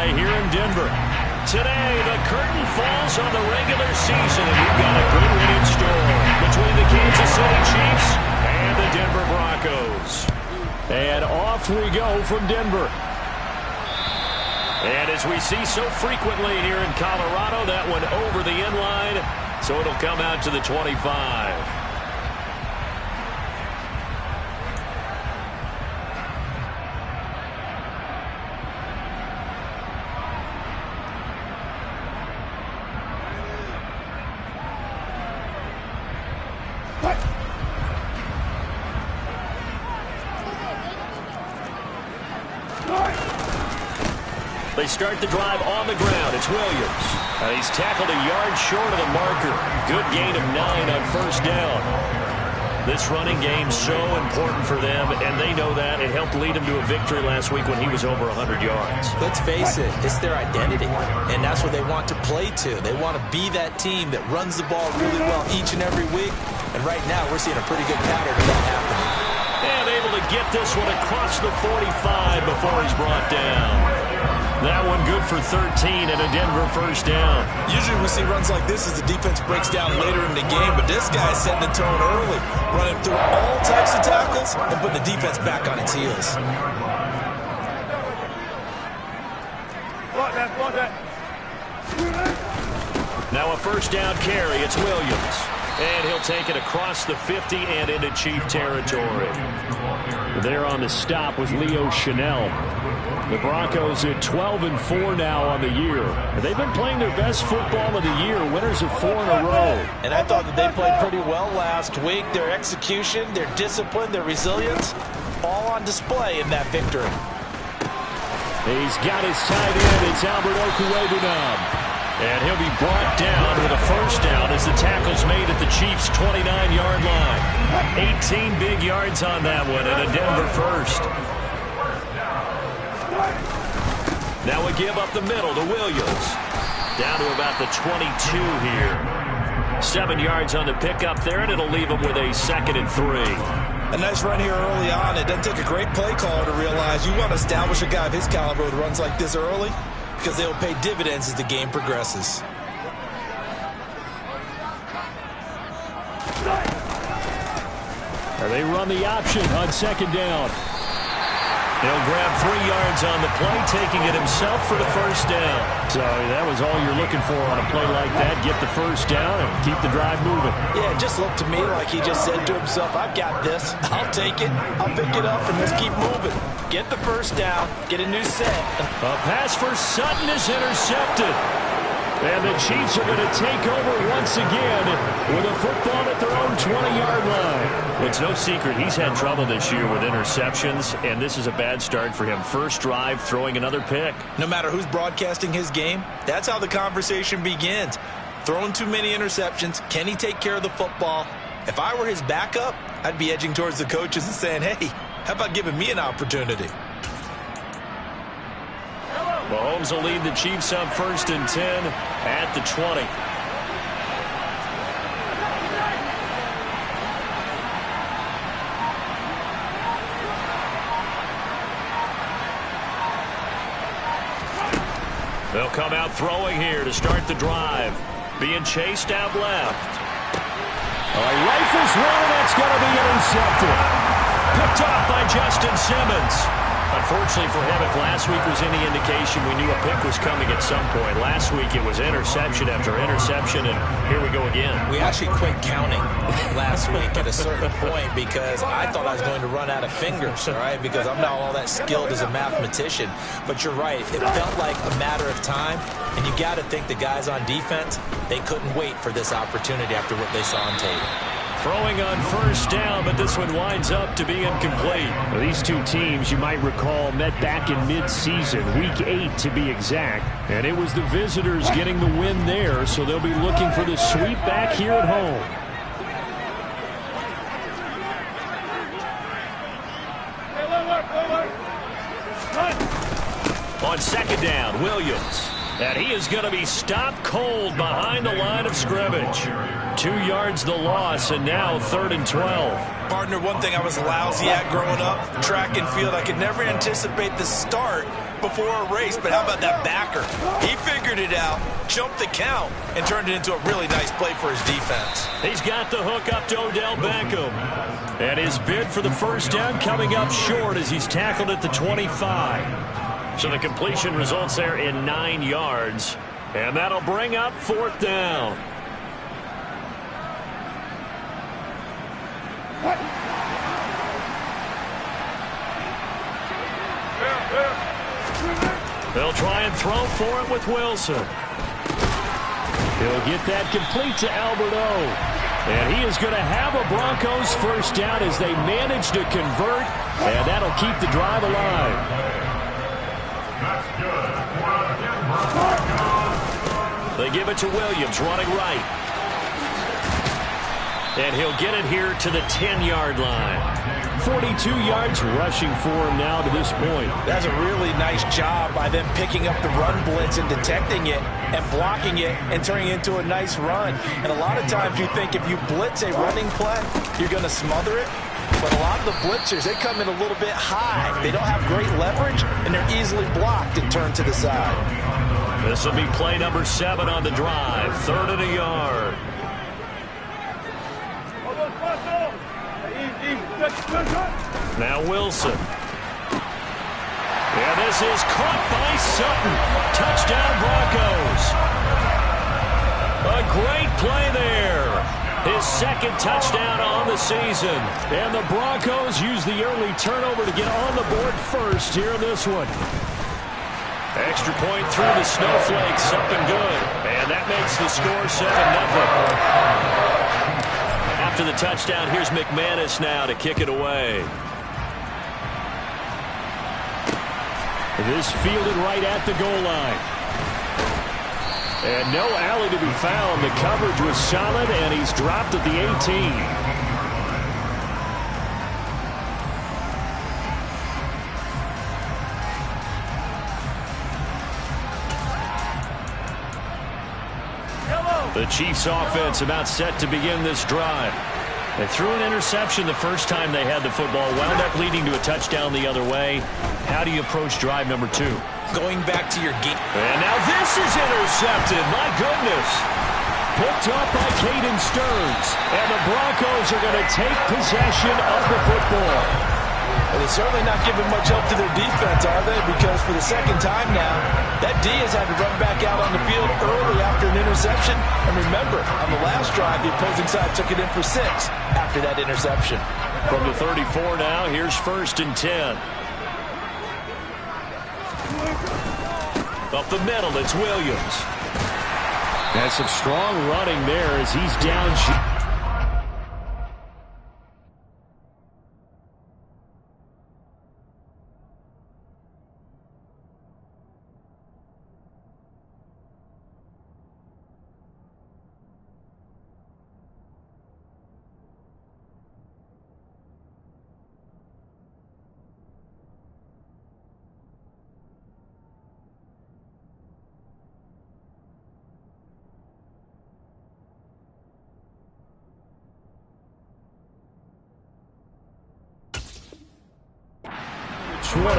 play here in Denver. Today, the curtain falls on the regular season, and we've got a good one in store between the Kansas City Chiefs and the Denver Broncos. And off we go from Denver. And as we see so frequently here in Colorado, that one over the end line, so it'll come out to the 25. They start the drive on the ground. It's Williams. And he's tackled a yard short of the marker. Good gain of 9 on first down. This running game's so important for them, and they know that. It helped lead him to a victory last week when he was over 100 yards. Let's face it, it's their identity, and that's what they want to play to. They want to be that team that runs the ball really well each and every week, and right now we're seeing a pretty good pattern of that happening. And able to get this one across the 45 before he's brought down. That one good for 13 and a Denver first down. Usually we see runs like this as the defense breaks down later in the game, but this guy's setting the tone early, running through all types of tackles and putting the defense back on its heels. Now a first down carry. It's Williams. And he'll take it across the 50 and into Chief territory. There on the stop was Leo Chanel. The Broncos at 12-4 now on the year. They've been playing their best football of the year, winners of 4 in a row. And I thought that they played pretty well last week. Their execution, their discipline, their resilience, all on display in that victory. He's got his tight end. It's Albert Okwuegbunam. And he'll be brought down with a first down as the tackle's made at the Chiefs' 29-yard line. 18 big yards on that one and a Denver first. Now we give up the middle to Williams. Down to about the 22 here. 7 yards on the pickup there, and it'll leave him with a 2nd and 3. A nice run here early on. It doesn't take a great play caller to realize you want to establish a guy of his caliber with runs like this early, because they will pay dividends as the game progresses. They run the option on 2nd down. He'll grab 3 yards on the play, taking it himself for the first down. So that was all you're looking for on a play like that. Get the first down and keep the drive moving. Yeah, it just looked to me like he just said to himself, I've got this. I'll take it. I'll pick it up and let's keep moving. Get the first down. Get a new set. A pass for Sutton is intercepted. And the Chiefs are going to take over once again with a football at their own 20-yard line. Well, it's no secret he's had trouble this year with interceptions, and this is a bad start for him. First drive, throwing another pick. No matter who's broadcasting his game, that's how the conversation begins. Throwing too many interceptions. Can he take care of the football? If I were his backup, I'd be edging towards the coaches and saying, hey, how about giving me an opportunity? Mahomes will lead the Chiefs up 1st and 10 at the 20. They'll come out throwing here to start the drive. Being chased out left. He rifles one, and that's going to be intercepted. Picked off by Justin Simmons. Unfortunately for him, if last week was any indication, we knew a pick was coming at some point. Last week it was interception after interception, and here we go again. We actually quit counting last week at a certain point because I thought I was going to run out of fingers, all right, because I'm not all that skilled as a mathematician. But you're right. It felt like a matter of time, and you got to think the guys on defense, they couldn't wait for this opportunity after what they saw on tape. Throwing on first down, but this one winds up to be incomplete. Well, these two teams, you might recall, met back in mid-season, week 8 to be exact. And it was the visitors getting the win there, so they'll be looking for the sweep back here at home. On 2nd down, Williams. And he is going to be stopped cold behind the line of scrimmage. 2 yards the loss, and now 3rd and 12. Partner, one thing I was lousy at growing up, track and field. I could never anticipate the start before a race, but how about that backer? He figured it out, jumped the count, and turned it into a really nice play for his defense. He's got the hook up to Odell Beckham. And his bid for the first down coming up short as he's tackled at the 25. So the completion results there in 9 yards. And that'll bring up 4th down. They'll try and throw for it with Wilson. He'll get that complete to Alberto. And he is going to have a Broncos first down as they manage to convert. And that'll keep the drive alive. They give it to Williams, running right. And he'll get it here to the 10-yard line. 42 yards rushing for him now to this point. That's a really nice job by them picking up the run blitz and detecting it and blocking it and turning it into a nice run. And a lot of times you think if you blitz a running play, you're going to smother it. But a lot of the blitzers, they come in a little bit high. They don't have great leverage, and they're easily blocked and turned to the side. This will be play number 7 on the drive. 3rd and a yard. Now Wilson. Yeah, this is caught by Sutton. Touchdown Broncos. A great play there. His 2nd touchdown on the season. And the Broncos use the early turnover to get on the board first here in this one. Extra point through the snowflakes. Something good. And that makes the score 7-0. After the touchdown, here's McManus now to kick it away. This fielded right at the goal line. And no alley to be found. The coverage was solid, and he's dropped at the 18. The Chiefs offense about set to begin this drive. They threw an interception the first time they had the football, wound up leading to a touchdown the other way. How do you approach drive number 2? Going back to your game. And now this is intercepted. My goodness. Picked up by Caden Stearns. And the Broncos are going to take possession of the football. Well, they're certainly not giving much help to their defense, are they? Because for the 2nd time now, that D has had to run back out on the field early after an interception. And remember, on the last drive, the opposing side took it in for 6 after that interception. From the 34 now, here's 1st and 10. Up the middle, it's Williams. Has some strong running there as he's down.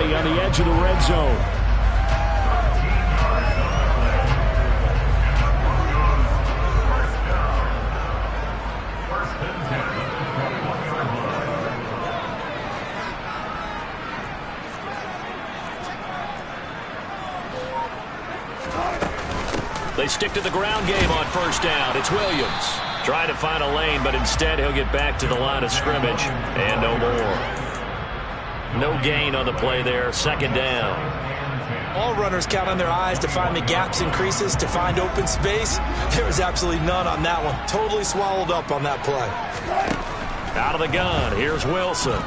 On the edge of the red zone. They stick to the ground game on 1st down. It's Williams trying to find a lane, but instead he'll get back to the line of scrimmage and no more. No gain on the play there. 2nd down. All runners count on their eyes to find the gaps and creases, to find open space. There was absolutely none on that one. Totally swallowed up on that play. Out of the gun. Here's Wilson.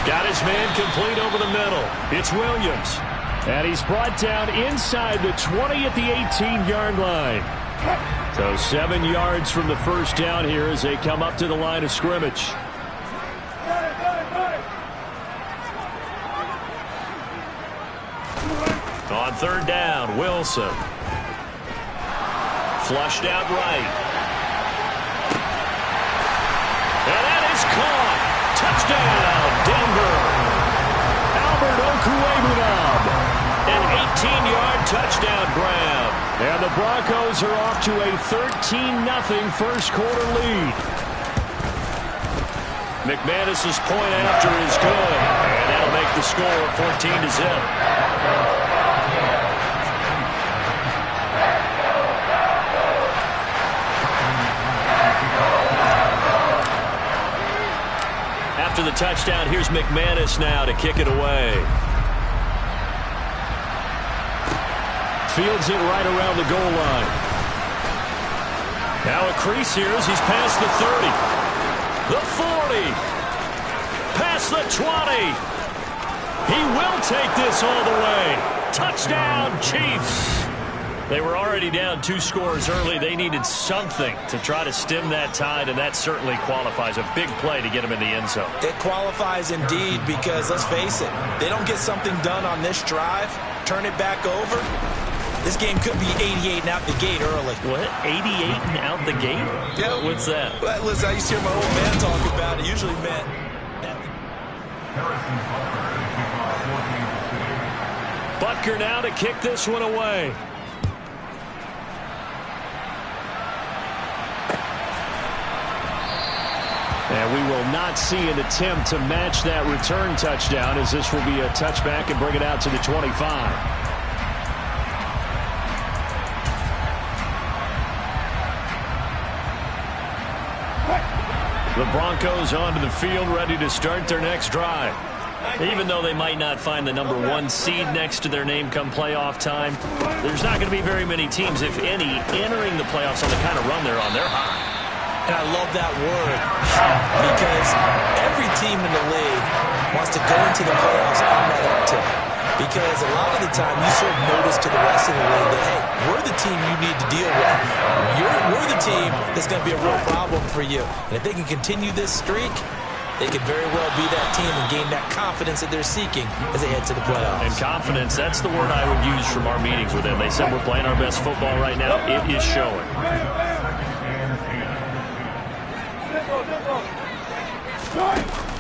Got his man complete over the middle. It's Williams. And he's brought down inside the 20 at the 18-yard line. So 7 yards from the first down here as they come up to the line of scrimmage. On 3rd down, Wilson. Flushed out right. And that is caught. Touchdown, Denver. An 18-yard touchdown grab. And the Broncos are off to a 13-0 first quarter lead. McManus's point after is good. And that'll make the score 14-0. After the touchdown, here's McManus now to kick it away. Fields it right around the goal line. Now a crease here as he's past the 30. The 40. Past the 20. He will take this all the way. Touchdown, Chiefs. They were already down 2 scores early. They needed something to try to stem that tide, and that certainly qualifies. A big play to get them in the end zone. It qualifies indeed because, let's face it, they don't get something done on this drive, turn it back over, this game could be 88 and out the gate early. What? 88 and out the gate? Yeah. What's that? Well, listen, I used to hear my old man talk about it. Usually meant Butker now to kick this one away. And we will not see an attempt to match that return touchdown, as this will be a touchback and bring it out to the 25. The Broncos onto the field, ready to start their next drive. Even though they might not find the number 1 seed next to their name come playoff time, there's not going to be very many teams, if any, entering the playoffs on the kind of run they're on. They're hot. And I love that word, hot, because every team in the league wants to go into the playoffs on that uptick. Because a lot of the time you serve notice to the rest of the league that, hey, we're the team you need to deal with. We're the team that's going to be a real problem for you. And if they can continue this streak, they could very well be that team and gain that confidence that they're seeking as they head to the playoffs. And confidence, that's the word I would use from our meetings with them. They said we're playing our best football right now. It is showing.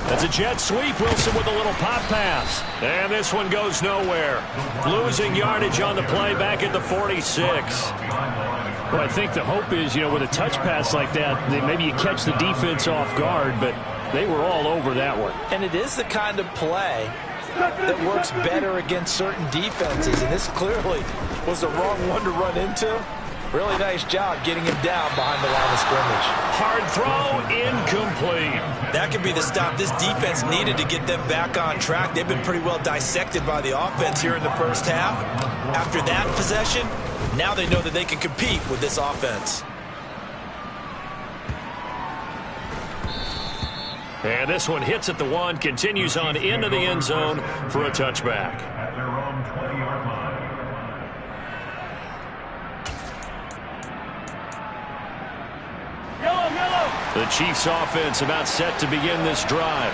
That's a jet sweep. Wilson with a little pop pass. And this one goes nowhere. Losing yardage on the play back at the 46. Well, I think the hope is, with a touch pass like that, maybe you catch the defense off guard, but they were all over that one. And it is the kind of play that works better against certain defenses, and this clearly was the wrong one to run into. Really nice job getting him down behind the line of scrimmage. Hard throw, incomplete. That could be the stop this defense needed to get them back on track. They've been pretty well dissected by the offense here in the first half. After that possession, now they know that they can compete with this offense. And this one hits at the 1, continues on into the end zone for a touchback. At their own 20-yard line. The Chiefs offense about set to begin this drive.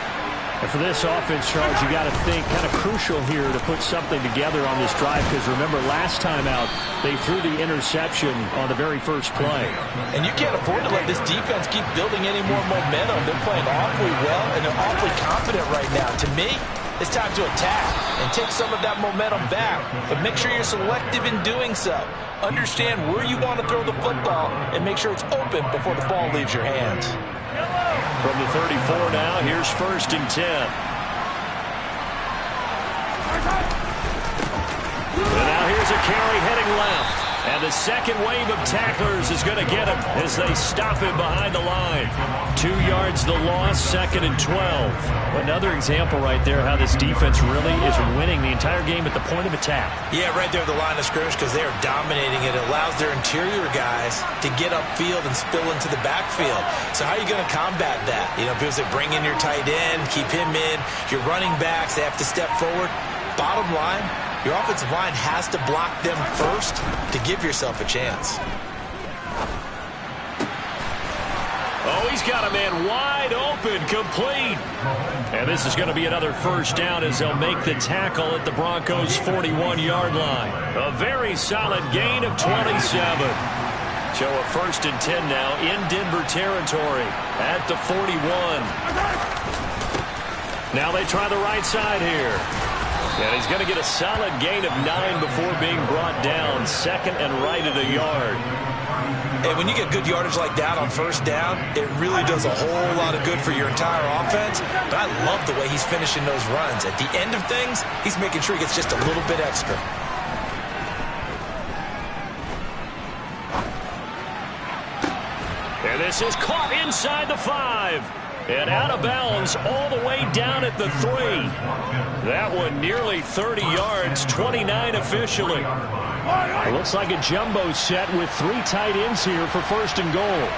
And for this offense, Charles, you got to think kind of crucial here to put something together on this drive, because remember last time out they threw the interception on the very first play. And you can't afford to let this defense keep building any more momentum. They're playing awfully well and they're awfully confident right now. To me, it's time to attack and take some of that momentum back, but make sure you're selective in doing so. Understand where you want to throw the football and make sure it's open before the ball leaves your hands. From the 34 now, here's 1st and 10. And now here's a carry heading left. And the second wave of tacklers is going to get him as they stop him behind the line. 2 yards the loss, 2nd and 12. Another example right there how this defense really is winning the entire game at the point of attack. Yeah, right there at the line of scrimmage, because they are dominating it. It allows their interior guys to get upfield and spill into the backfield. So how are you going to combat that? People say bring in your tight end, keep him in. Your running backs, they have to step forward. Bottom line, your offensive line has to block them first to give yourself a chance. Oh, he's got a man wide open, complete. And this is going to be another first down as they'll make the tackle at the Broncos' 41-yard line. A very solid gain of 27. So a 1st and 10 now in Denver territory at the 41. Now they try the right side here. And he's going to get a solid gain of 9 before being brought down. Second and right at a yard. And when you get good yardage like that on first down, it really does a whole lot of good for your entire offense. But I love the way he's finishing those runs. At the end of things, he's making sure he gets just a little bit extra. And this is caught inside the 5. And out of bounds all the way down at the 3. That one nearly 30 yards, 29 officially. It looks like a jumbo set with 3 tight ends here for first and goal.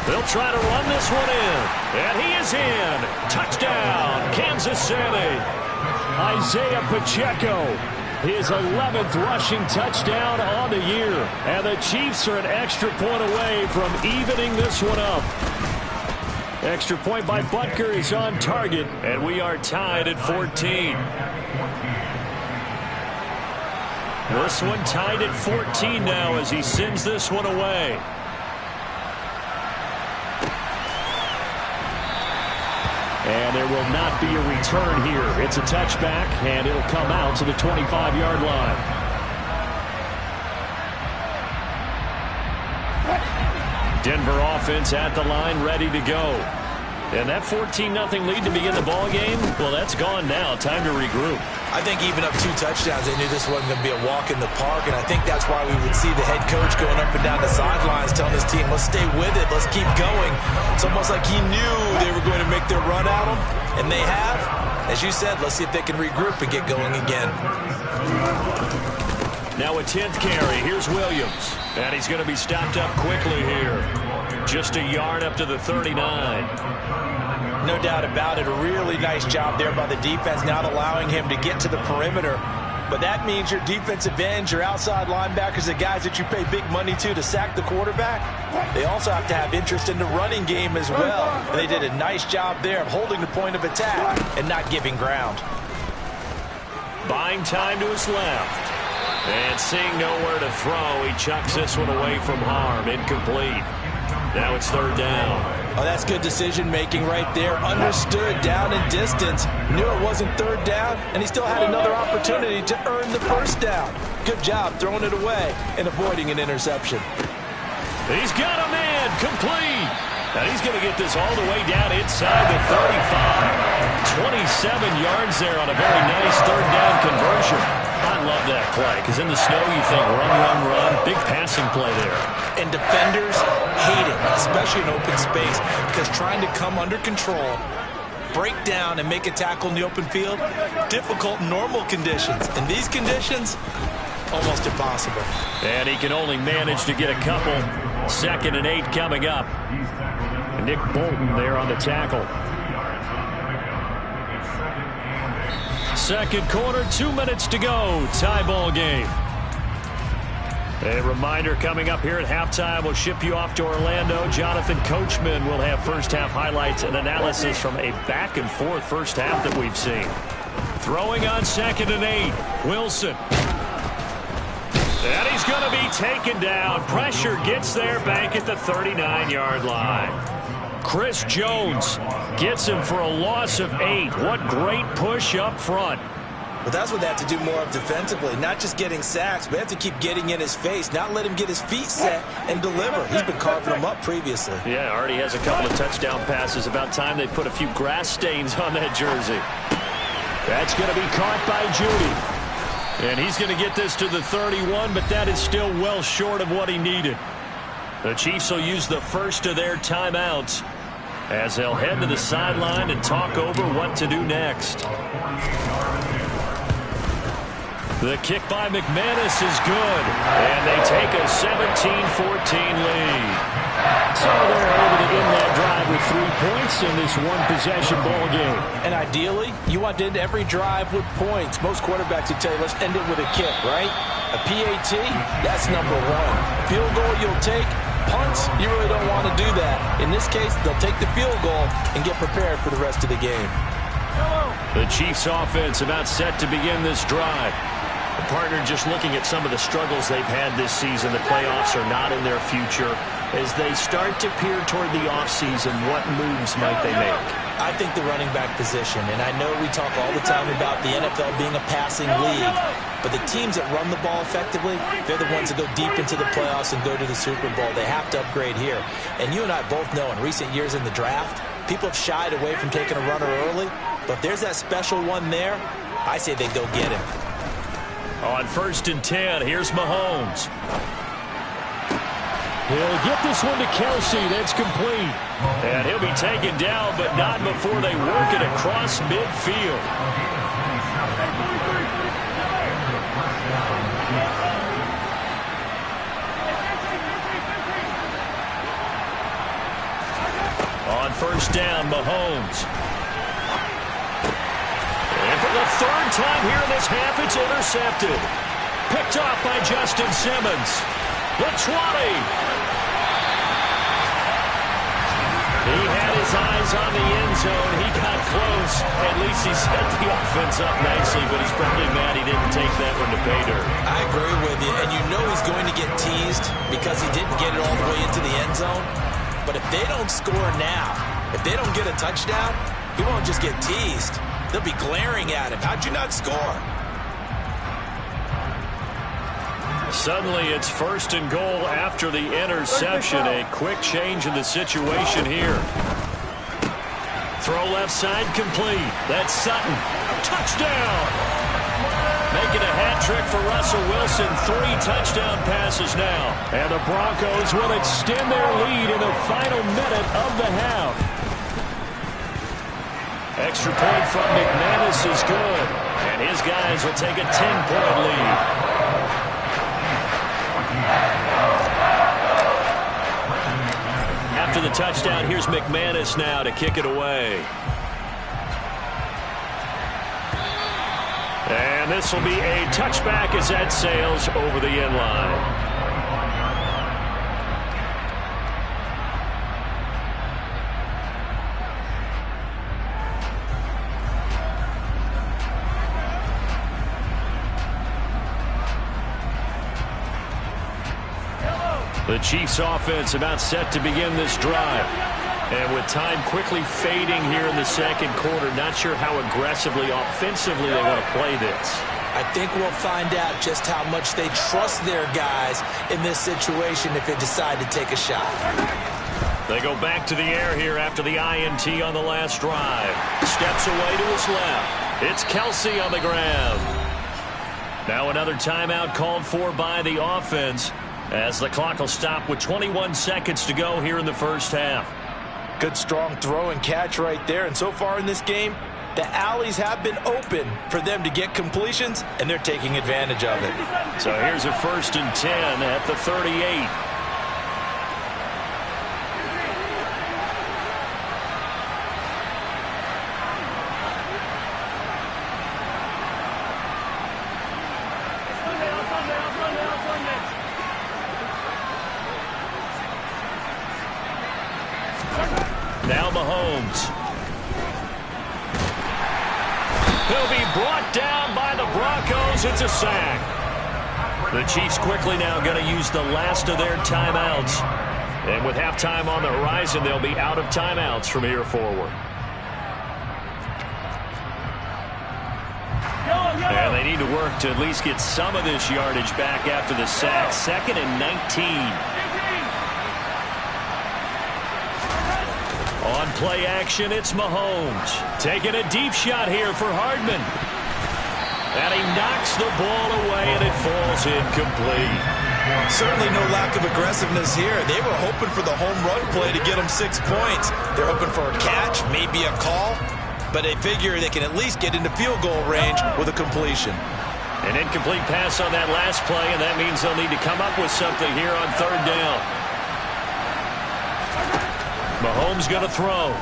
They'll try to run this one in. And he is in. Touchdown, Kansas City. Isaiah Pacheco, his 11th rushing touchdown on the year. And the Chiefs are an extra point away from evening this one up. Extra point by Butker is on target. And we are tied at 14. This one tied at 14 now as he sends this one away. And there will not be a return here. It's a touchback, and it'll come out to the 25-yard line. Denver offense at the line, ready to go. And that 14-0 lead to begin the ball game, well, that's gone now. Time to regroup. I think even up 2 touchdowns, they knew this wasn't going to be a walk in the park, and I think that's why we would see the head coach going up and down the sidelines telling his team, let's stay with it, let's keep going. It's almost like he knew they were going to make their run at him, and they have. As you said, let's see if they can regroup and get going again. Now a 10th carry. Here's Williams. And he's going to be stopped up quickly here. Just a yard up to the 39. No doubt about it. A really nice job there by the defense, not allowing him to get to the perimeter. But that means your defensive ends, your outside linebackers, the guys that you pay big money to sack the quarterback, they also have to have interest in the running game as well. And they did a nice job there of holding the point of attack and not giving ground. Buying time to his left. And seeing nowhere to throw, he chucks this one away from harm. Incomplete. Now it's third down. Oh, that's good decision-making right there. Understood down and distance. Knew it wasn't third down, and he still had another opportunity to earn the first down. Good job throwing it away and avoiding an interception. He's got a man. Complete. And he's going to get this all the way down inside the 35. 27 yards there on a very nice third down conversion. I love that play because in the snow you think run, run, run. Big passing play there. And defenders hate it, especially in open space, because trying to come under control, break down, and make a tackle in the open field, difficult in normal conditions. In these conditions, almost impossible. And he can only manage to get a couple. 2nd and 8 coming up. Nick Bolton there on the tackle. Second quarter, 2 minutes to go. Tie ball game. A reminder coming up here at halftime. We'll ship you off to Orlando. Jonathan Coachman will have first half highlights and analysis from a back and forth first half that we've seen. Throwing on 2nd and 8. Wilson. And he's going to be taken down. Pressure gets there back at the 39-yard line. Chris Jones gets him for a loss of 8. What great push up front. But that's what they have to do more of defensively. Not just getting sacks, but they have to keep getting in his face. Not let him get his feet set and deliver. He's been carving them up previously. Yeah, already has a couple of touchdown passes. About time they put a few grass stains on that jersey. That's going to be caught by Judy. And he's going to get this to the 31, but that is still well short of what he needed. The Chiefs will use the first of their timeouts as they'll head to the sideline and talk over what to do next. The kick by McManus is good, and they take a 17-14 lead. So they're able to end that drive with 3 points in this one-possession ball game. And ideally, you want to end every drive with points. Most quarterbacks would tell you, let's end it with a kick, right? A PAT, that's number 1. Field goal you'll take. Punts, you really don't want to do that. In this case, they'll take the field goal and get prepared for the rest of the game. The Chiefs offense about set to begin this drive. The partner just looking at some of the struggles they've had this season. The playoffs are not in their future. As they start to peer toward the offseason, what moves might they make? I think the running back position, and I know we talk all the time about the NFL being a passing league, but the teams that run the ball effectively, they're the ones that go deep into the playoffs and go to the Super Bowl. They have to upgrade here. And you and I both know in recent years in the draft, people have shied away from taking a runner early, but if there's that special one there, I say they go get him. On 1st and 10, here's Mahomes. He'll get this one to Kelsey. That's complete. And he'll be taken down, but not before they work it across midfield. On 1st down, Mahomes. And for the 3rd time here in this half, it's intercepted. Picked off by Justin Simmons. The 20. He had his eyes on the end zone. He got close. At least he set the offense up nicely, but he's probably mad he didn't take that one to pay dirt. I agree with you, and you know he's going to get teased because he didn't get it all the way into the end zone. But if they don't score now, if they don't get a touchdown, he won't just get teased. They'll be glaring at him. How'd you not score? Suddenly it's 1st and goal after the interception. A quick change in the situation here. Throw left side complete. That's Sutton. Touchdown! Making a hat trick for Russell Wilson. 3 touchdown passes now. And the Broncos will extend their lead in the final minute of the half. Extra point from McManus is good. And his guys will take a 10-point lead. After the touchdown, here's McManus now to kick it away. And this will be a touchback as that sails over the end line. The Chiefs offense about set to begin this drive. And with time quickly fading here in the 2nd quarter, not sure how aggressively, offensively they want to play this. I think we'll find out just how much they trust their guys in this situation if they decide to take a shot. They go back to the air here after the INT on the last drive. Steps away to his left. It's Kelsey on the ground. Now another timeout called for by the offense, as the clock will stop with 21 seconds to go here in the 1st half. Good strong throw and catch right there. And so far in this game, the alleys have been open for them to get completions, and they're taking advantage of it. So here's a 1st and 10 at the 38. Now Mahomes. He'll be brought down by the Broncos. It's a sack. The Chiefs quickly now going to use the last of their timeouts. And with halftime on the horizon, they'll be out of timeouts from here forward. And they need to work to at least get some of this yardage back after the sack. 2nd and 19. On play action, it's Mahomes. Taking a deep shot here for Hardman. And he knocks the ball away, and it falls incomplete. Certainly no lack of aggressiveness here. They were hoping for the home run play to get them 6 points. They're hoping for a catch, maybe a call, but they figure they can at least get into field goal range with a completion. An incomplete pass on that last play, and that means they'll need to come up with something here on 3rd down. Mahomes going to throw.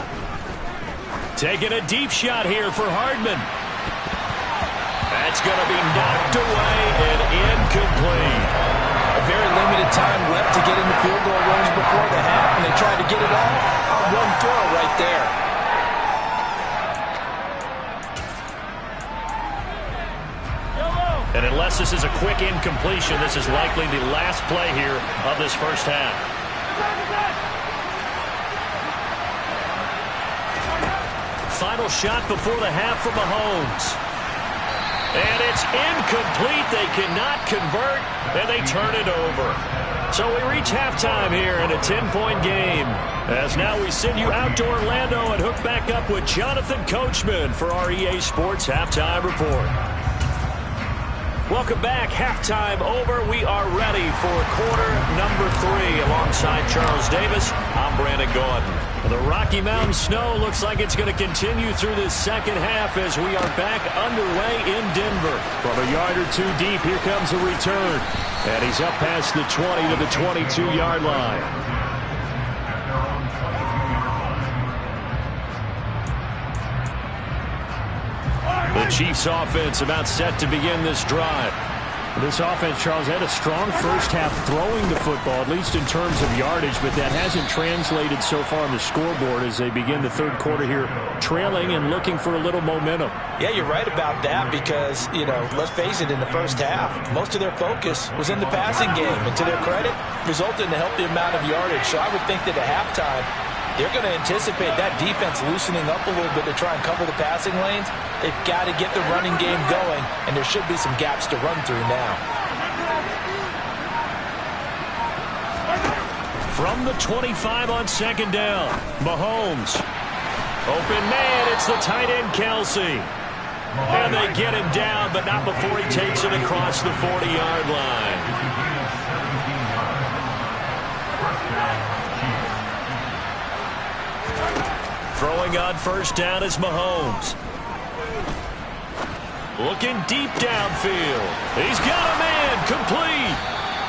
Taking a deep shot here for Hardman. That's going to be knocked away and incomplete. A very limited time left to get into field goal range before the half, and they tried to get it all on one throw right there. And unless this is a quick incompletion, this is likely the last play here of this 1st half. Final shot before the half from Mahomes. And it's incomplete. They cannot convert, and they turn it over. So we reach halftime here in a 10-point game. As now we send you out to Orlando and hook back up with Jonathan Coachman for our EA Sports Halftime Report. Welcome back. Halftime over. We are ready for quarter number 3. Alongside Charles Davis, I'm Brandon Gordon. The Rocky Mountain snow looks like it's going to continue through this second half as we are back underway in Denver. From a yard or two deep, here comes a return. And he's up past the 20 to the 22-yard line. The Chiefs offense about set to begin this drive. This offense, Charles, had a strong first half throwing the football, at least in terms of yardage, but that hasn't translated so far on the scoreboard as they begin the third quarter here, trailing and looking for a little momentum. Yeah, you're right about that because, let's face it, in the first half, most of their focus was in the passing game. And to their credit, resulted in a healthy amount of yardage. So I would think that at halftime, they're going to anticipate that defense loosening up a little bit to try and cover the passing lanes. They've got to get the running game going, and there should be some gaps to run through now. From the 25 on second down, Mahomes. Open man, it's the tight end, Kelsey. And they get him down, but not before he takes it across the 40-yard line. Throwing on first down is Mahomes. Looking deep downfield. He's got a man, complete.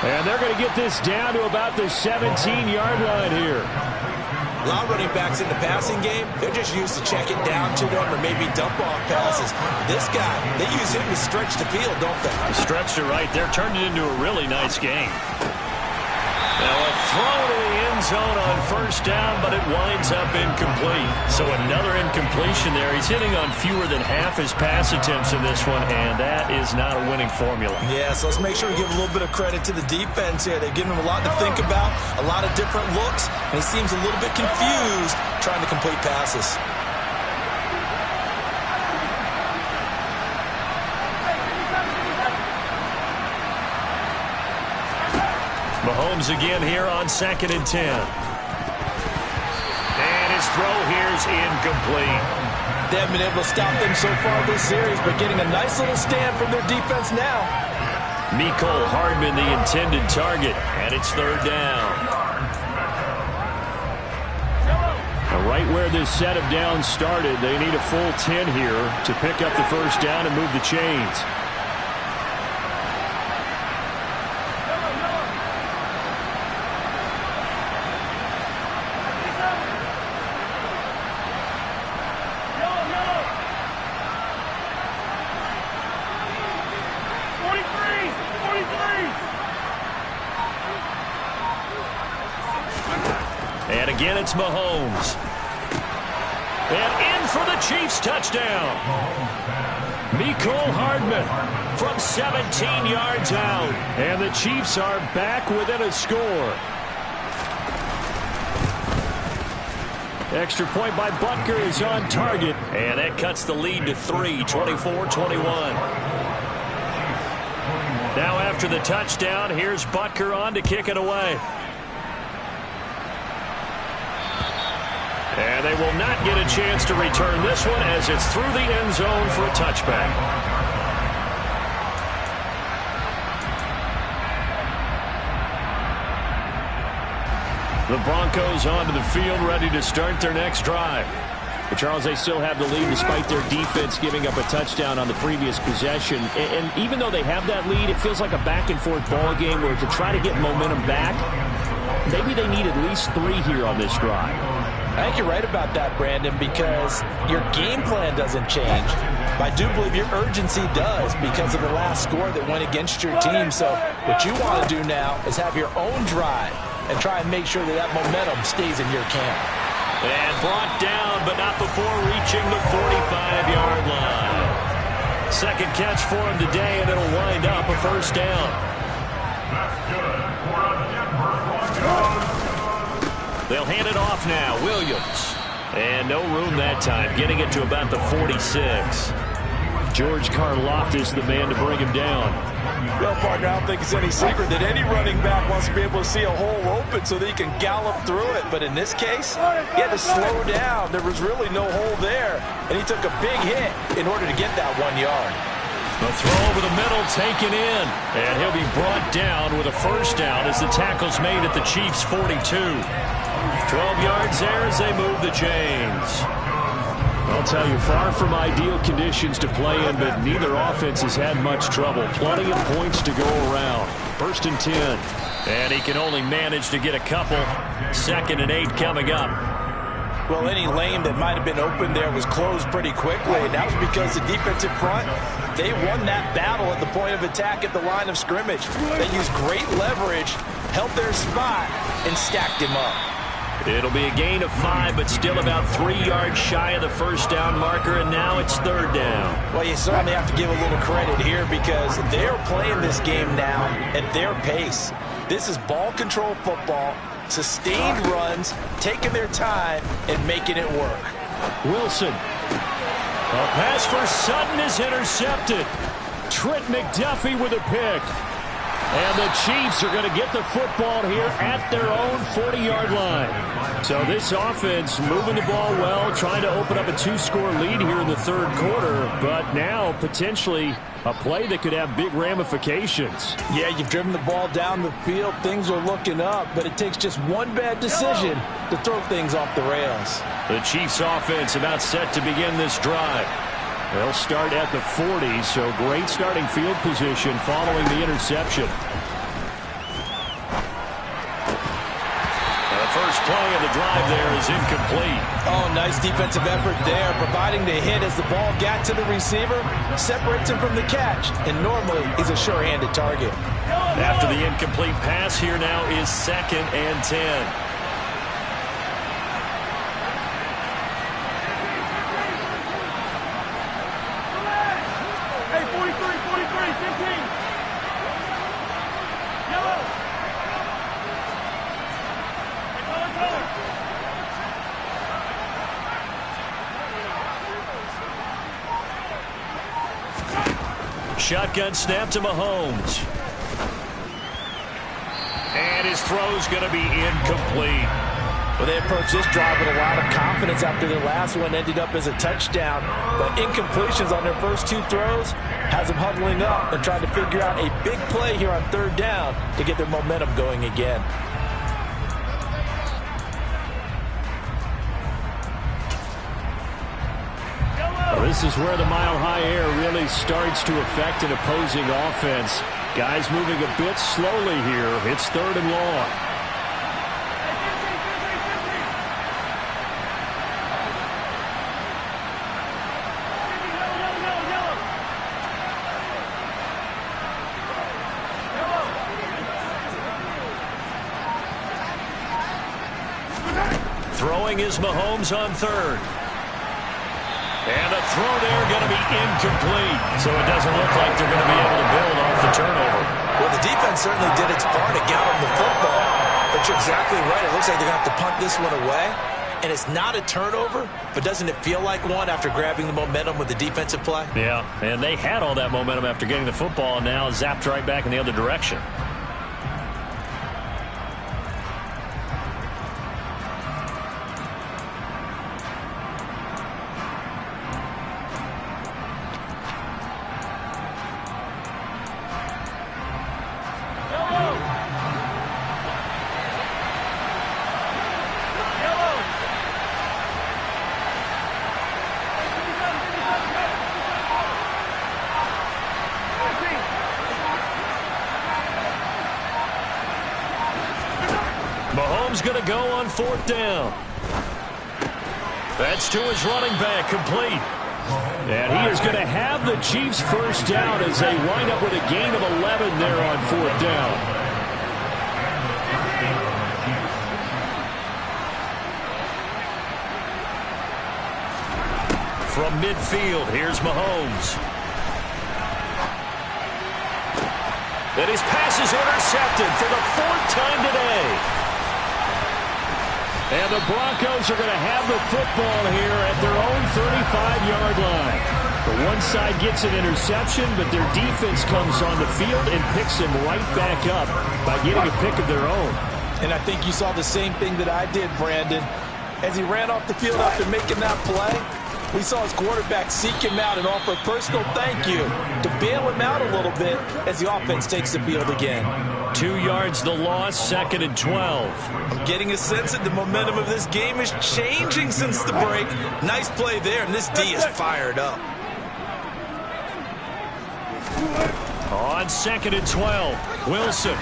And they're going to get this down to about the 17-yard line here. A lot of running backs in the passing game, they're just used to check it down to them or maybe dump off passes. This guy, they use him to stretch the field, don't they? Stretched it right there, turned it into a really nice game. Now a throw to the end zone on first down, but it winds up incomplete. So another incompletion there. He's hitting on fewer than half his pass attempts in this one, and that is not a winning formula. Yeah, so let's make sure we give a little bit of credit to the defense here. They've given him a lot to think about, a lot of different looks, and he seems a little bit confused trying to complete passes. Mahomes again here on 2nd and 10. And his throw here's incomplete. They haven't been able to stop them so far this series, but getting a nice little stand from their defense now. Mecole Hardman, the intended target, and it's third down. Now, right where this set of downs started, they need a full 10 here to pick up the first down and move the chains. And again, it's Mahomes. And in for the Chiefs touchdown. Mecole Hardman from 17 yards out. And the Chiefs are back within a score. Extra point by Butker is on target. And that cuts the lead to 3, 24-21. Now after the touchdown, here's Butker on to kick it away. And they will not get a chance to return this one as it's through the end zone for a touchback. The Broncos onto the field ready to start their next drive. But Charles, they still have the lead despite their defense giving up a touchdown on the previous possession. And even though they have that lead, it feels like a back-and-forth ball game where to try to get momentum back, maybe they need at least 3 here on this drive. I think you're right about that, Brandon, because your game plan doesn't change. But I do believe your urgency does because of the last score that went against your team. So what you want to do now is have your own drive and try and make sure that that momentum stays in your camp. And brought down, but not before reaching the 45-yard line. Second catch for him today, and it'll wind up a first down. That's good for a Denver Broncos. They'll hand it off now. Williams. And no room that time, getting it to about the 46. George Karlaftis, the man to bring him down. Well, partner, I don't think it's any secret that any running back wants to be able to see a hole open so that he can gallop through it. But in this case, he had to slow down. There was really no hole there, and he took a big hit in order to get that 1 yard. The throw over the middle taken in, and he'll be brought down with a first down as the tackle's made at the Chiefs' 42. 12 yards there as they move the chains. I'll tell you, far from ideal conditions to play in, but neither offense has had much trouble. Plenty of points to go around. 1st and 10. And he can only manage to get a couple. 2nd and 8 coming up. Well, any lane that might have been open there was closed pretty quickly, and that was because the defensive front, they won that battle at the point of attack at the line of scrimmage. They used great leverage, held their spot, and stacked him up. It'll be a gain of 5, but still about 3 yards shy of the first down marker, and now it's 3rd down. Well, you certainly have to give a little credit here because they're playing this game now at their pace. This is ball control football, sustained runs, taking their time, and making it work. Wilson. A pass for Sutton is intercepted. Trent McDuffie with a pick. And the Chiefs are going to get the football here at their own 40-yard line. So this offense moving the ball well, trying to open up a 2-score lead here in the 3rd quarter, but now potentially a play that could have big ramifications. Yeah, you've driven the ball down the field. Things are looking up, but it takes just one bad decision to throw things off the rails. The Chiefs offense about set to begin this drive. They'll start at the 40, so great starting field position following the interception. The first play of the drive there is incomplete. Oh, nice defensive effort there, providing the hit as the ball got to the receiver, separates him from the catch, and normally he's a sure-handed target. After the incomplete pass, here now is 2nd and 10. Shotgun snap to Mahomes. And his throw's going to be incomplete. Well, they approached this drive with a lot of confidence after their last one ended up as a touchdown. But incompletions on their first 2 throws has them huddling up and trying to figure out a big play here on 3rd down to get their momentum going again. This is where the mile-high air really starts to affect an opposing offense. Guys moving a bit slowly here. It's 3rd and long. Throwing is Mahomes on 3rd. And the throw there going to be incomplete. So it doesn't look like they're going to be able to build off the turnover. Well, the defense certainly did its part to get them the football. But you're exactly right. It looks like they're going to have to punt this one away. And it's not a turnover, but doesn't it feel like one after grabbing the momentum with the defensive play? Yeah, and they had all that momentum after getting the football and now zapped right back in the other direction. Mahomes going to go on 4th down. That's to his running back, complete. And he is going to have the Chiefs first down as they wind up with a gain of 11 there on 4th down. From midfield, here's Mahomes. And his pass is intercepted for the 4th time today. And the Broncos are going to have the football here at their own 35-yard line. The one side gets an interception, but their defense comes on the field and picks them right back up by getting a pick of their own. And I think you saw the same thing that I did, Brandon. As he ran off the field after making that play, we saw his quarterback seek him out and offer a personal thank you to bail him out a little bit as the offense takes the field again. 2 yards the loss, 2nd and 12. I'm getting a sense that the momentum of this game is changing since the break. Nice play there, and this D is fired up. On 2nd and 12, Wilson.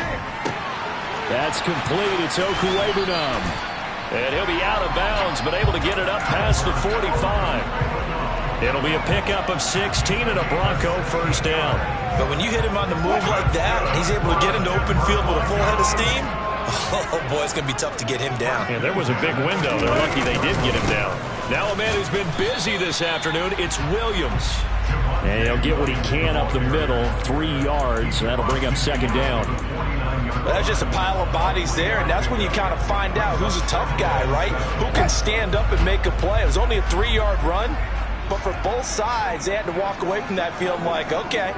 That's complete. It's Okuwebunam. And he'll be out of bounds, but able to get it up past the 45. It'll be a pickup of 16 and a Bronco first down. But when you hit him on the move like that, he's able to get into open field with a full head of steam. Oh, boy, it's going to be tough to get him down. Yeah, there was a big window. They're lucky they did get him down. Now a man who's been busy this afternoon, it's Williams. And he'll get what he can up the middle, 3 yards. That'll bring up 2nd down. Well, that's just a pile of bodies there, and that's when you kind of find out who's a tough guy, right? Who can stand up and make a play. It was only a 3-yard run, but for both sides, they had to walk away from that field like, okay,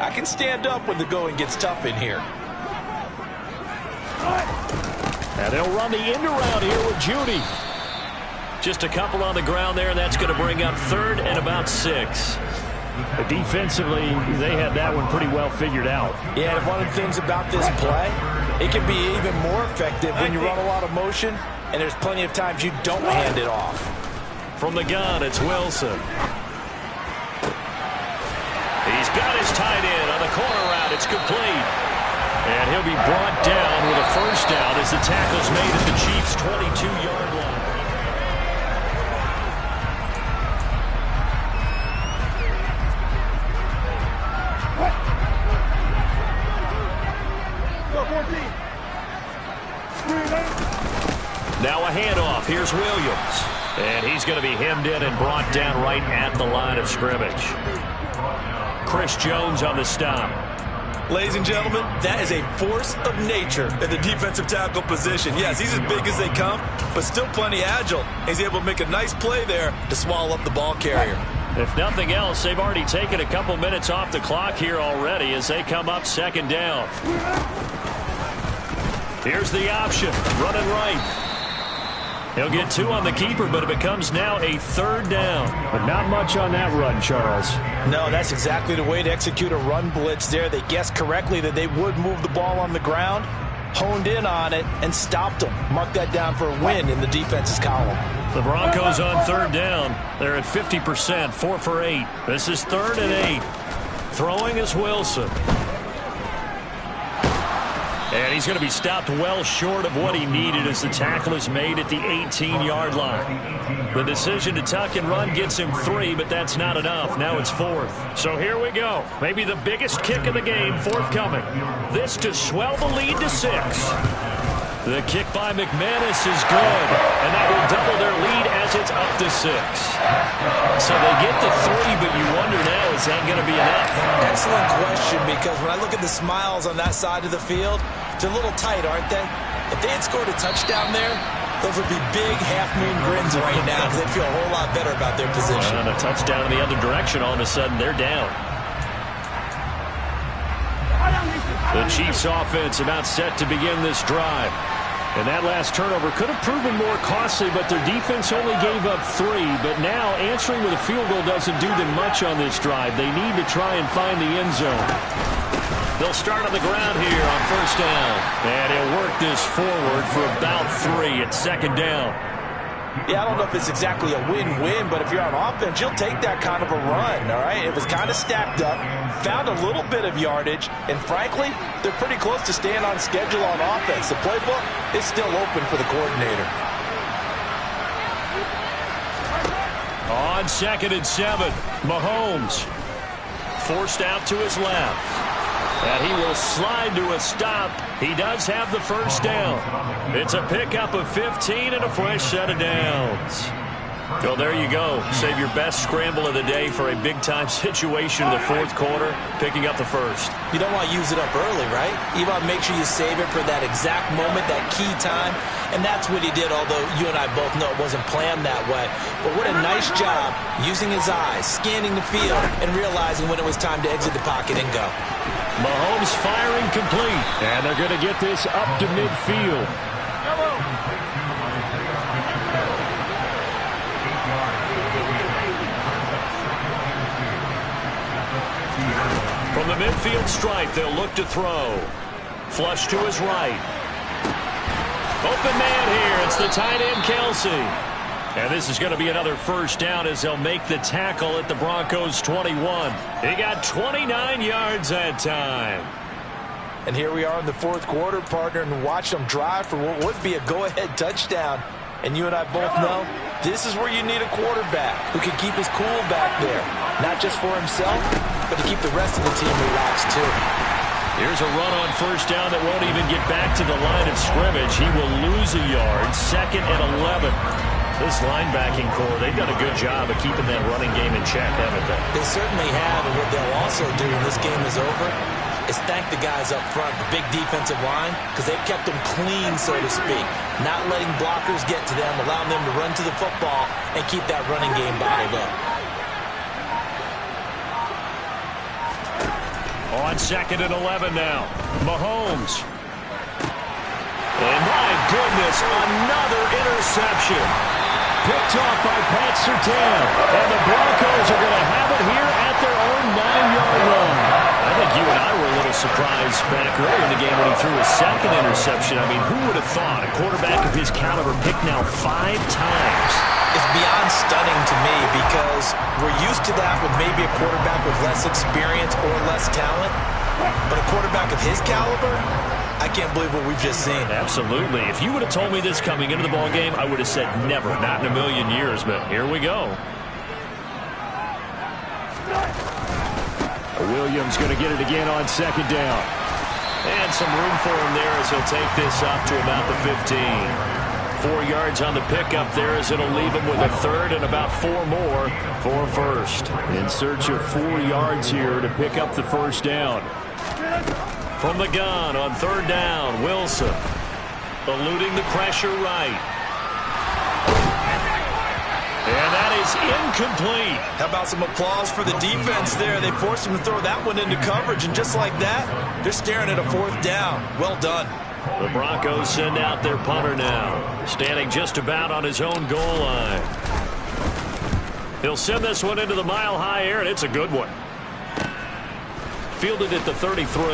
I can stand up when the going gets tough in here. And they'll run the end around here with Judy. Just a couple on the ground there, and that's going to bring up 3rd and about 6. But defensively, they had that one pretty well figured out. Yeah, and one of the things about this play, it can be even more effective when you run a lot of motion, and there's plenty of times you don't hand it off. From the gun, it's Wilson. He's got his tight end on the corner route. It's complete. And he'll be brought down with a first down as the tackle's made at the Chiefs' 22-yard line. Now a handoff. Here's Williams. And he's going to be hemmed in and brought down right at the line of scrimmage. Chris Jones on the stop. Ladies and gentlemen, that is a force of nature in the defensive tackle position. Yes, he's as big as they come, but still plenty agile. He's able to make a nice play there to swallow up the ball carrier. If nothing else, they've already taken a couple minutes off the clock here already as they come up 2nd down. Here's the option, running right. He'll get 2 on the keeper, but it becomes now a 3rd down. But not much on that run, Charles. No, that's exactly the way to execute a run blitz there. They guessed correctly that they would move the ball on the ground, honed in on it, and stopped them. Mark that down for a win in the defense's column. The Broncos on 3rd down. They're at 50%, 4 for 8. This is 3rd and 8. Throwing is Wilson. And he's going to be stopped well short of what he needed as the tackle is made at the 18-yard line. The decision to tuck and run gets him 3, but that's not enough. Now it's 4th. So here we go. Maybe the biggest kick of the game forthcoming. This to swell the lead to 6. The kick by McManus is good, and that will double their lead as it's up to 6. So they get the 3, but you wonder now, is that going to be enough? Excellent question, because when I look at the smiles on that side of the field, they're a little tight, aren't they? If they had scored a touchdown there, those would be big half-moon grins right now because they'd feel a whole lot better about their position. And a touchdown in the other direction, all of a sudden they're down. The Chiefs offense about set to begin this drive. And that last turnover could have proven more costly, but their defense only gave up 3. But now answering with a field goal doesn't do them much on this drive. They need to try and find the end zone. They'll start on the ground here on first down. And he'll work this forward for about 3 at 2nd down. Yeah, I don't know if it's exactly a win-win, but if you're on offense, you'll take that kind of a run, all right? It was kind of stacked up, found a little bit of yardage, and frankly, they're pretty close to staying on schedule on offense. The playbook is still open for the coordinator. On 2nd and 7, Mahomes forced out to his left. And he will slide to a stop. He does have the first down. It's a pickup of 15 and a fresh set of downs. Well, there you go. Save your best scramble of the day for a big-time situation in the fourth quarter, picking up the first. You don't want to use it up early, right? You want to make sure you save it for that exact moment, that key time, and that's what he did, although you and I both know it wasn't planned that way. But what a nice job using his eyes, scanning the field, and realizing when it was time to exit the pocket and go. Mahomes firing complete, and they're going to get this up to midfield. From the midfield stripe, they'll look to throw. Flush to his right. Open man here. It's the tight end, Kelsey. And this is going to be another first down as they'll make the tackle at the Broncos' 21. He got 29 yards that time. And here we are in the fourth quarter, partner, and watch them drive for what would be a go-ahead touchdown. And you and I both know this is where you need a quarterback who can keep his cool back there. Not just for himself, but to keep the rest of the team relaxed too. Here's a run on first down that won't even get back to the line of scrimmage. He will lose a yard, 2nd and 11. This linebacking core, they've done a good job of keeping that running game in check, haven't they? They certainly have, and what they'll also do when this game is over is thank the guys up front, the big defensive line, because they've kept them clean, so to speak. Not letting blockers get to them, allowing them to run to the football and keep that running game bottled up. On 2nd and 11 now. Mahomes. And my goodness, another interception. Picked off by Pat Surtain. And the Broncos are going to have it here at their own 9-yard line. I think you and I were a little surprised back early in the game when he threw his 2nd interception. I mean, who would have thought a quarterback of his caliber picked now 5 times? It's beyond stunning to me because we're used to that with maybe a quarterback with less experience or less talent. But a quarterback of his caliber, I can't believe what we've just seen. Absolutely. If you would have told me this coming into the ball game, I would have said never, not in a million years. But here we go. Williams going to get it again on 2nd down. And some room for him there as he'll take this up to about the 15. 4 yards on the pickup there as it'll leave him with a 3rd and about 4 more for first. In search of 4 yards here to pick up the first down. From the gun on 3rd down, Wilson eluding the pressure right. And that is incomplete. How about some applause for the defense there? They forced him to throw that one into coverage, and just like that, they're staring at a 4th down. Well done. The Broncos send out their punter now, standing just about on his own goal line. He'll send this one into the mile-high air, and it's a good one. Fielded at the 33.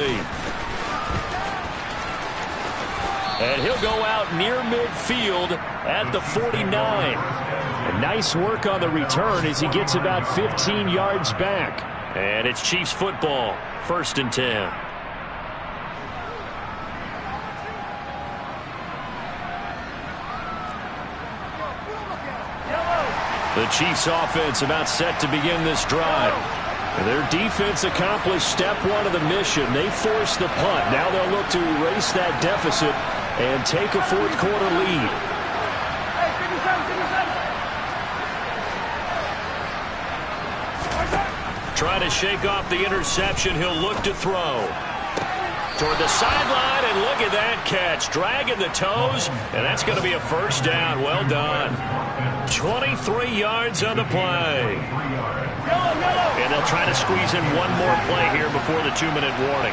And he'll go out near midfield at the 49. And nice work on the return as he gets about 15 yards back. And it's Chiefs football, 1st and 10. The Chiefs offense about set to begin this drive. Their defense accomplished step 1 of the mission. They forced the punt. Now they'll look to erase that deficit and take a fourth quarter lead. Trying to shake off the interception. He'll look to throw. Toward the sideline, and look at that catch. Dragging the toes, and that's going to be a first down. Well done. 23 yards on the play. And they'll try to squeeze in one more play here before the 2-minute warning.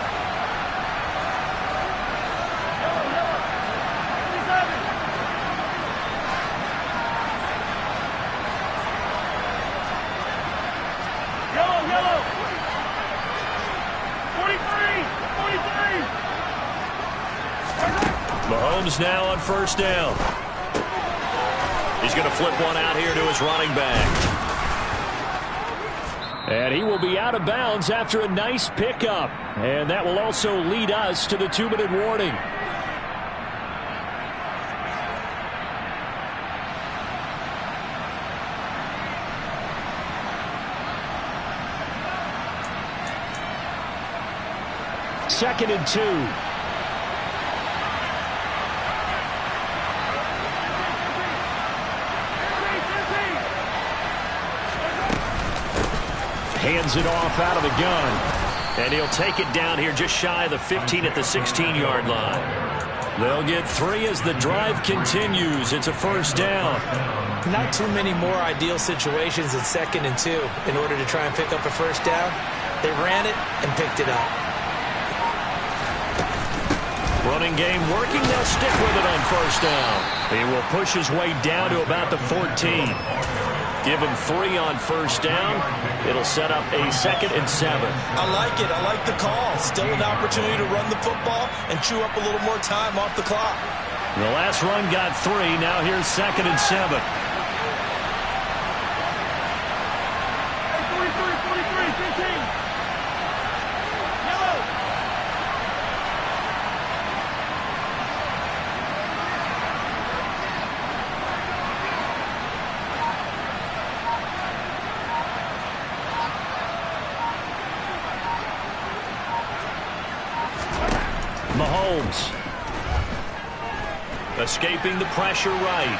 Mahomes now on 1st down. He's going to flip one out here to his running back. And he will be out of bounds after a nice pickup. And that will also lead us to the 2-minute warning. Second and 2. Hands it off out of the gun. And he'll take it down here just shy of the 15 at the 16-yard line. They'll get 3 as the drive continues. It's a first down. Not too many more ideal situations at 2nd and 2 in order to try and pick up a first down. They ran it and picked it up. Running game working. They'll stick with it on first down. He will push his way down to about the 14. Give him 3 on first down. It'll set up a 2nd and 7. I like it. I like the call. Still an opportunity to run the football and chew up a little more time off the clock. The last run got 3. Now here's 2nd and 7. Mahomes. Escaping the pressure right.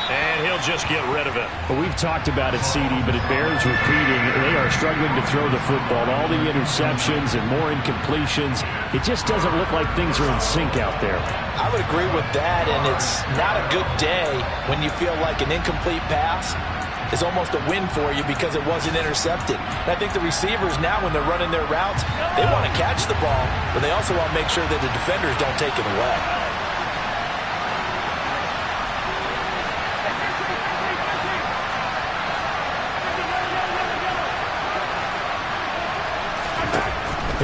And he'll just get rid of it. Well, we've talked about it, CD, but it bears repeating. They are struggling to throw the football. All the interceptions and more incompletions. It just doesn't look like things are in sync out there. I would agree with that, and it's not a good day when you feel like an incomplete pass is almost a win for you because it wasn't intercepted. And I think the receivers now, when they're running their routes, they want to catch the ball, but they also want to make sure that the defenders don't take it away.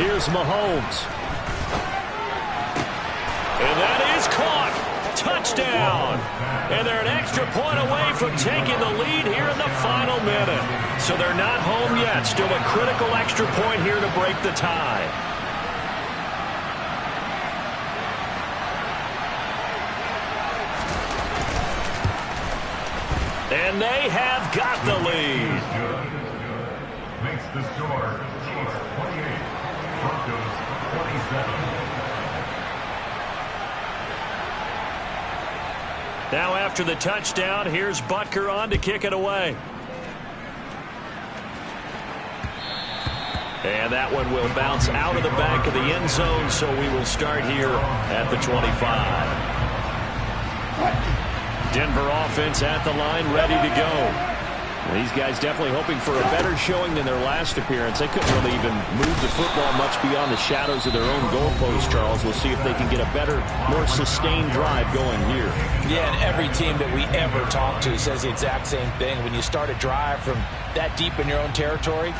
Here's Mahomes. And that is caught. Touchdown. And they're an extra point away from taking the lead here in the final minute. So they're not home yet. Still a critical extra point here to break the tie. And they have got the lead. Makes the score Chiefs 28, Broncos 27. Now after the touchdown, here's Butker on to kick it away. And that one will bounce out of the back of the end zone, so we will start here at the 25. Denver offense at the line, ready to go. These guys definitely hoping for a better showing than their last appearance. They couldn't really even move the football much beyond the shadows of their own goalpost, Charles. We'll see if they can get a better, more sustained drive going here. Yeah, and every team that we ever talk to says the exact same thing. When you start a drive from that deep in your own territory,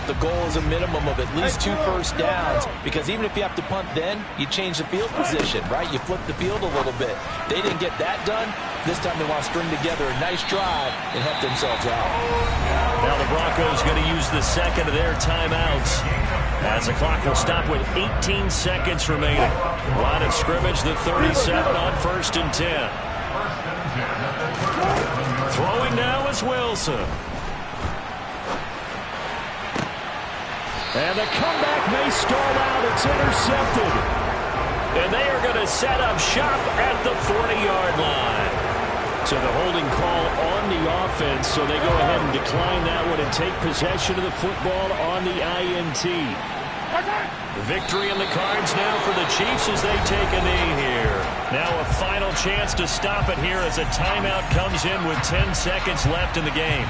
the goal is a minimum of at least 2 first downs, because even if you have to punt then, you change the field position, right? You flip the field a little bit. They didn't get that done. This time they want to string together a nice drive and help themselves out. Now the Broncos going to use the second of their timeouts as the clock will stop with 18 seconds remaining. Line of scrimmage, the 37 on 1st and 10. Throwing now is Wilson. And the comeback may stall out. It's intercepted. And they are going to set up shop at the 40-yard line. So the holding call on the offense, so they go ahead and decline that one and take possession of the football on the INT. Victory in the cards now for the Chiefs as they take a knee here. Now a final chance to stop it here as a timeout comes in with 10 seconds left in the game.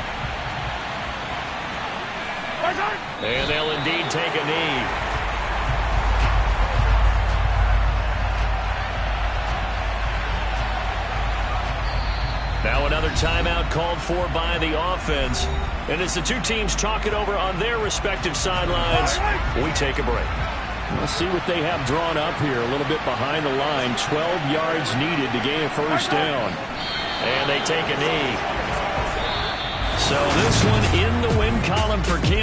And they'll indeed take a knee. Now another timeout called for by the offense. And as the two teams talk it over on their respective sidelines, we take a break. Let's see what they have drawn up here. A little bit behind the line. 12 yards needed to gain a first down. And they take a knee. So this one in the win column for Kansas.